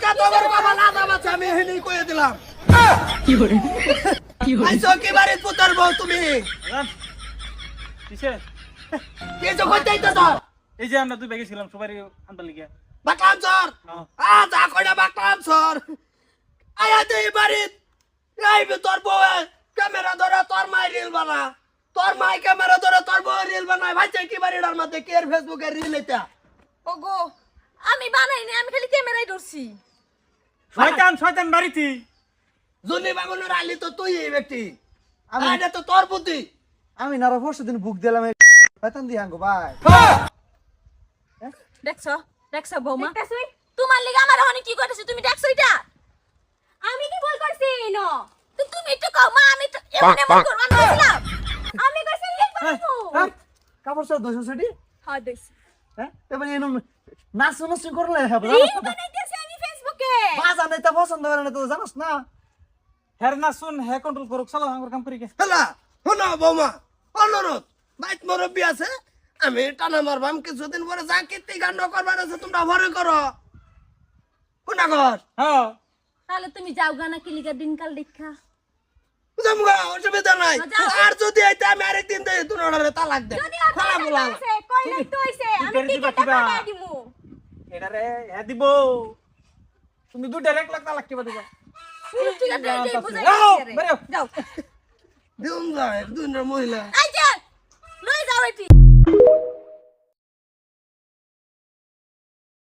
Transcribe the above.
আজকে তোমার বাবা লাদাম আছে আমি এখানে কয়ে দিলাম আইসো কি বাড়ি পুতার বউ তুমি কিসে কিছু কইতেই তো তোর এই যে আমরা দুই ব্যাগে ছিলাম সবাই আনতে লিগে বাকলাম সর যা কইনা বাকলাম সর আয়া দেই বাড়ি এই তোর বউ ক্যামেরা ধরে তোর মাই রিল বানা তোর মাই ক্যামেরা ধরে তোর বউ রিল বানায় ভাই কি বাড়িটার মধ্যে কে ফেসবুকে রিল এটা ওগো আমি বানাইনি আমি খালি ক্যামেরায় ধরছি শয়তান বাড়িতে জুনি বাগুনের আলি তো তুই এই ব্যক্তি এটা তো তোর বুদ্ধি আমি নারা পরশু দিন বুক দিলাম বেতন দিয়ে আঙ্গো ভাই দেখছো বৌমা তোমার লিগে আমার অনেক কি করেছে তুমি দেখছো এটা আমি কি ভুল করছি নো তো তুমি একটু কও মা আমি তো এমন এমন করব না বলছিলাম আমি কইছি লিখ বাবু কাপড় সব 200 সেটি হ্যাঁ দেখছি হ্যাঁ এবার এনো নাচ নাচ করলে হবে রিল বানাইতেছি আমি ফেসবুকে বাজা নাই তা পছন্দ করে না তো জানোস না হের না শুন হে কন্ট্রোল করুক চলো আমার কাম করি গে হলা শোনো বৌমা অনুরোধ বাইক মুরব্বী আছে আমি টানা মারবাম কিছুদিন পরে যা কীর্তি কাণ্ড করবার আছে তোমরা ভরে করো কোনা ঘর হ্যাঁ তাহলে তুমি যাও গানা কি লিগা দিনকাল দেখা জমগা অসুবিধা নাই যাও। আর যদি আইতে আমি আরেকদিন দেই তোরে তালাক দে যদি আর খালা বলা আছে কইলেই তো হইছে আমি তুই টিকেটটা দিবা। পাঠাই দিমু এটা রে হে দিব তুমি দুই ডাইরেক্ট লাখ লাখ কিবা দিবা ঠিক আছে এই বুঝাই যাও, দিছি রে। বেরো। যাও দিউন যায় দুইটা মহিলা আই